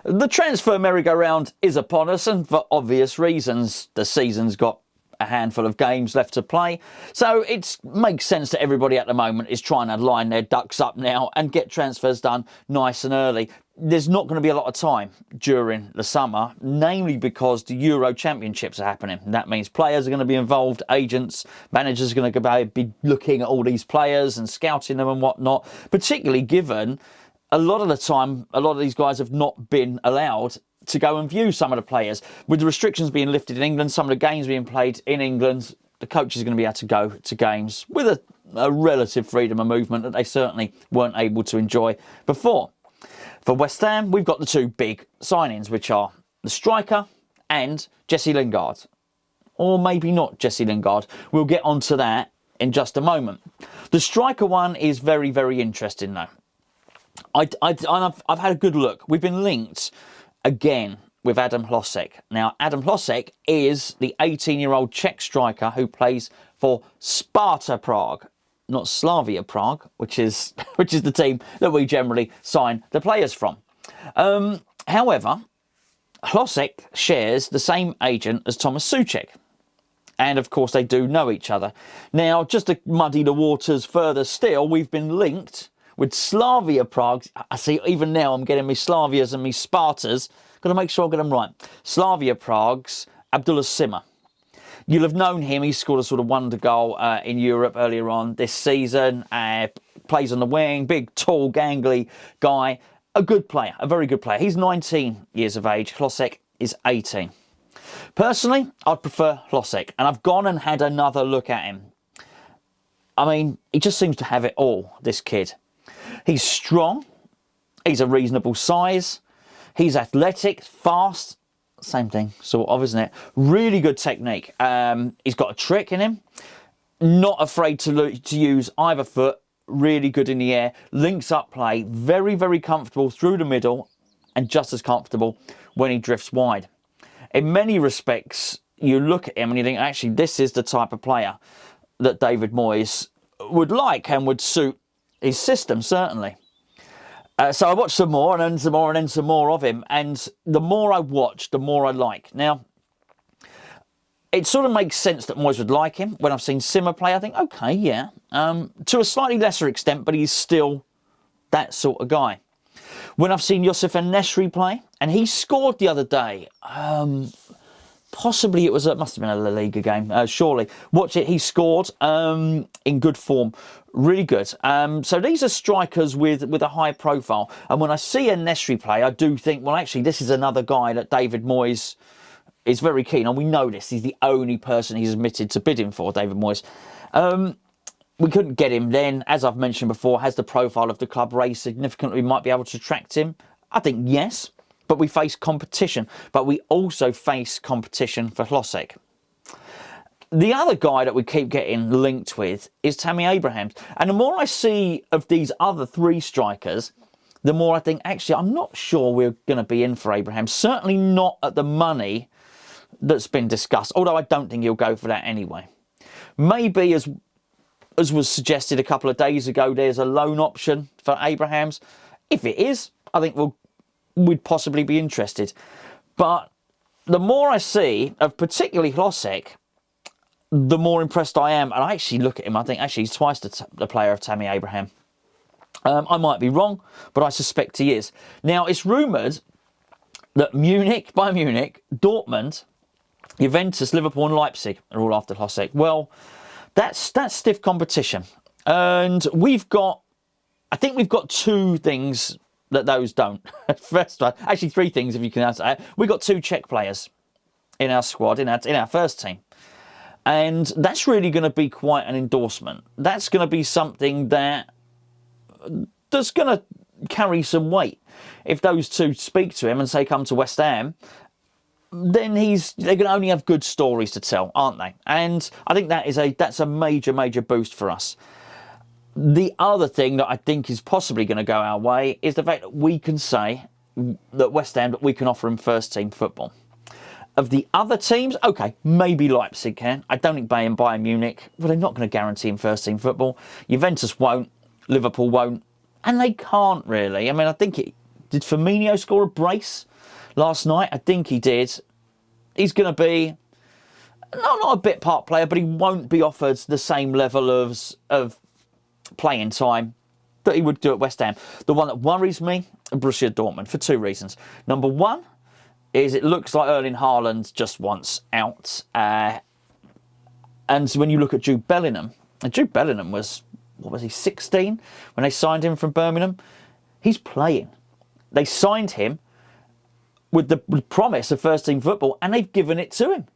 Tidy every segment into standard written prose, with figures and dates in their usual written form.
The transfer merry-go-round is upon us, and for obvious reasons. The season's got a handful of games left to play, so it makes sense that everybody at the moment is trying to line their ducks up now and get transfers done nice and early. There's not going to be a lot of time during the summer, namely because the Euro Championships are happening. That means players are going to be involved, agents, managers are going to be looking at all these players and scouting them and whatnot, particularly given a lot of the time, a lot of these guys have not been allowed to go and view some of the players. With the restrictions being lifted in England, some of the games being played in England, the coaches are going to be able to go to games with a relative freedom of movement that they certainly weren't able to enjoy before. For West Ham, we've got the two big signings, which are the striker and Jesse Lingard. Or maybe not Jesse Lingard. We'll get onto that in just a moment. The striker one is very, very interesting though. I've had a good look. We've been linked again with Adam Hložek. Now, Adam Hložek is the 18-year-old Czech striker who plays for Sparta Prague, not Slavia Prague, which is the team that we generally sign the players from. However, Hložek shares the same agent as Thomas Souček. And of course, they do know each other. Now, just to muddy the waters further still, we've been linked with Slavia Prague. I see, even now I'm getting me Slavias and me Spartas. Got to make sure I get them right. Slavia Prague's Abdallah Sima. You'll have known him. He scored a sort of wonder goal in Europe earlier on this season. Plays on the wing. Big, tall, gangly guy. A good player. A very good player. He's 19 years of age. Hložek is 18. Personally, I'd prefer Hložek. And I've gone and had another look at him. I mean, he just seems to have it all, this kid. He's strong, he's a reasonable size, he's athletic, fast, same thing sort of, isn't it? Really good technique. He's got a trick in him, not afraid to use either foot, really good in the air, links up play, very, very comfortable through the middle and just as comfortable when he drifts wide. In many respects, you look at him and you think, actually, this is the type of player that David Moyes would like and would suit his system, certainly. So I watched some more and then some more and then some more of him. And the more I watch, the more I like. Now, it sort of makes sense that Moyes would like him. When I've seen Sima play, I think, okay, yeah. To a slightly lesser extent, but he's still that sort of guy. When I've seen Youssef En-Nesyri play, and he scored the other day, possibly it must have been a La Liga game, surely. Watch it, he scored in good form. Really good. So these are strikers with a high profile. And when I see En-Nesyri play, I do think, well, actually, this is another guy that David Moyes is very keen on. We know this. He's the only person he's admitted to bidding for, David Moyes. We couldn't get him then. As I've mentioned before, has the profile of the club raised significantly? We might be able to attract him. I think yes. But we face competition. But we also face competition for Hložek. The other guy that we keep getting linked with is Tammy Abrahams. And the more I see of these other three strikers, the more I think, actually, I'm not sure we're going to be in for Abraham. Certainly not at the money that's been discussed. Although I don't think he'll go for that anyway. Maybe, as was suggested a couple of days ago, there's a loan option for Abrahams. If it is, I think we'd possibly be interested. But the more I see of particularly Hložek, the more impressed I am. And I actually look at him, I think actually he's twice the player of Tammy Abraham. I might be wrong, but I suspect he is. Now, it's rumoured that Bayern Munich, Dortmund, Juventus, Liverpool and Leipzig are all after Hložek. Well, that's stiff competition. And I think we've got two things that those don't. First one, actually three things if you can answer that. We've got two Czech players in our squad, in our first team. And that's really going to be quite an endorsement. That's going to be something that's going to carry some weight. If those two speak to him and say, come to West Ham, then they're going to only have good stories to tell, aren't they? And I think that's a major, major boost for us. The other thing that I think is possibly going to go our way is the fact that we can say that West Ham, that we can offer him first team football. Of the other teams, okay, maybe Leipzig can. I don't think Bayern Munich, well, they're not going to guarantee him first team football. Juventus won't, Liverpool won't, and they can't really. I mean, I think did Firmino score a brace last night. I think he did. He's going to be not a bit part player, but he won't be offered the same level of playing time that he would do at West Ham. The one that worries me, Borussia Dortmund, for 2 reasons. Number one is it looks like Erling Haaland just wants out. And when you look at Jude Bellingham, and Jude Bellingham was, what was he, 16 when they signed him from Birmingham? He's playing. They signed him with the promise of first-team football, and they've given it to him.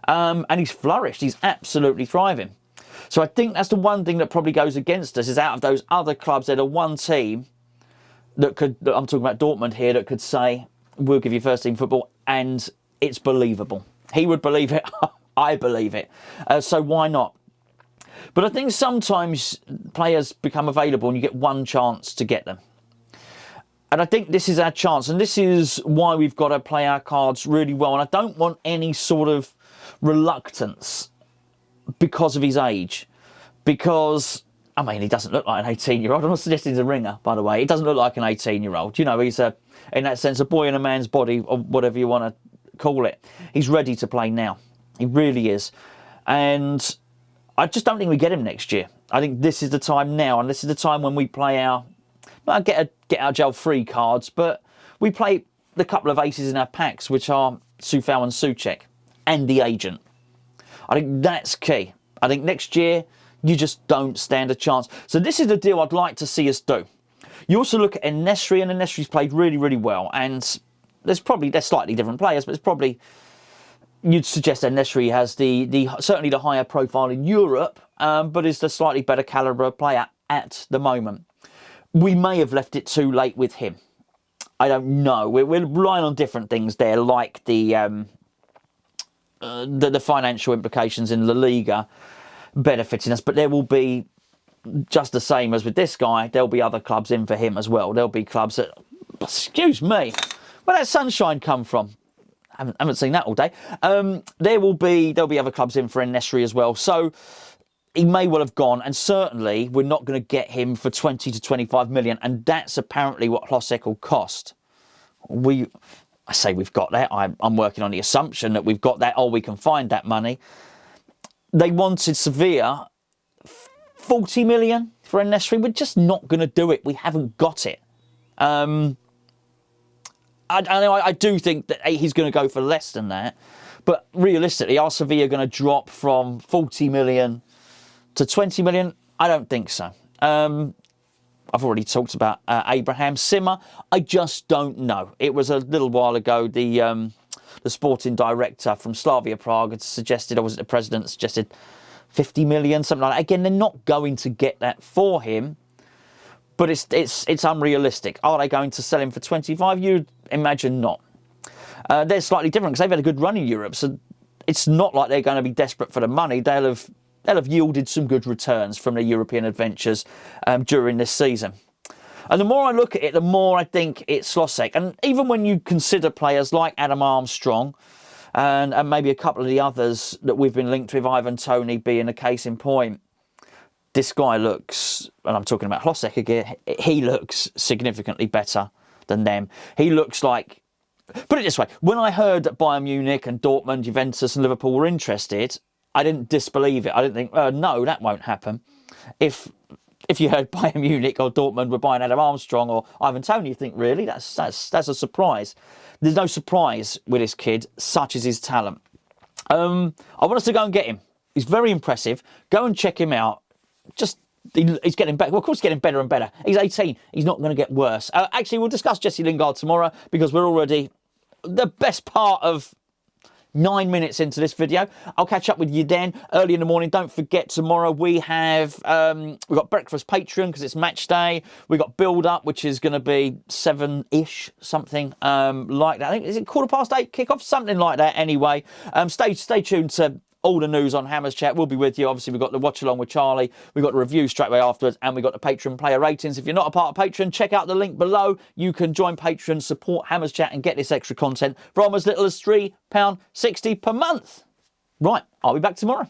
And he's flourished. He's absolutely thriving. So I think that's the one thing that probably goes against us, is out of those other clubs, they're the one team that could, I'm talking about Dortmund here, that could say, we'll give you first-team football, and it's believable. He would believe it. I believe it. So why not? But I think sometimes players become available and you get one chance to get them. And I think this is our chance, and this is why we've got to play our cards really well. And I don't want any sort of reluctance because of his age. Because, I mean, he doesn't look like an 18-year-old. I'm not suggesting he's a ringer, by the way. He doesn't look like an 18-year-old. You know, he's, in that sense, a boy in a man's body, or whatever you want to call it. He's ready to play now. He really is. And I just don't think we get him next year. I think this is the time now, and this is the time when we play our, well, get our jail free cards, but we play the couple of aces in our packs, which are Coufal and Souček, and the agent. I think that's key. I think next year you just don't stand a chance. So this is the deal I'd like to see us do. You also look at En-Nesyri, and En-Nesyri's played really, really well, and they're slightly different players, but it's probably, you'd suggest En-Nesyri has certainly the higher profile in Europe, but is the slightly better calibre player at the moment. We may have left it too late with him. I don't know. We're relying on different things there, like the financial implications in La Liga benefiting us. But there will be, just the same as with this guy, there'll be other clubs in for him as well. There'll be clubs that, excuse me, where'd that sunshine come from? I haven't seen that all day. There'll be other clubs in for En-Nesyri as well. So he may well have gone, and certainly we're not going to get him for 20 to 25 million, and that's apparently what Hložek will cost. I say we've got that. I'm working on the assumption that we've got that, or we can find that money. They wanted Sevilla 40 million for En-Nesyri. We're just not going to do it. We haven't got it. I do think that he's going to go for less than that, but realistically, are Sevilla going to drop from 40 million to 20 million? I don't think so. I've already talked about Abraham. Sima, I just don't know. It was a little while ago, the sporting director from Slavia Prague had suggested, or was it the president suggested 50 million, something like that. Again, they're not going to get that for him, but it's unrealistic. Are they going to sell him for 25? You'd imagine not. They're slightly different because they've had a good run in Europe, so it's not like they're going to be desperate for the money. They'll have yielded some good returns from their European adventures during this season. And the more I look at it, the more I think it's Hložek. And even when you consider players like Adam Armstrong and maybe a couple of the others that we've been linked with, Ivan Toney being a case in point, this guy looks, and I'm talking about Hložek again, he looks significantly better than them. He looks like, put it this way, when I heard that Bayern Munich and Dortmund, Juventus and Liverpool were interested, I didn't disbelieve it. I didn't think, no, that won't happen. If you heard Bayern Munich or Dortmund were buying Adam Armstrong or Ivan Toney, you think, really? That's a surprise. There's no surprise with this kid, such as his talent. I want us to go and get him. He's very impressive. Go and check him out. He's getting better. Well, of course, he's getting better and better. He's 18. He's not going to get worse. Actually, we'll discuss Jesse Lingard tomorrow because we're already the best part of 9 minutes into this video. I'll catch up with you then early in the morning. Don't forget, tomorrow we've got breakfast Patreon because it's match day. We've got build up, which is going to be 7-ish, something like that. I think, is it 8:15 kickoff? Something like that anyway. Stay tuned to all the news on Hammers Chat. We'll be with you. Obviously, we've got the watch along with Charlie. We've got the review straight away afterwards, and we've got the Patreon player ratings. If you're not a part of Patreon, check out the link below. You can join Patreon, support Hammers Chat, and get this extra content from as little as £3.60 per month. Right, I'll be back tomorrow.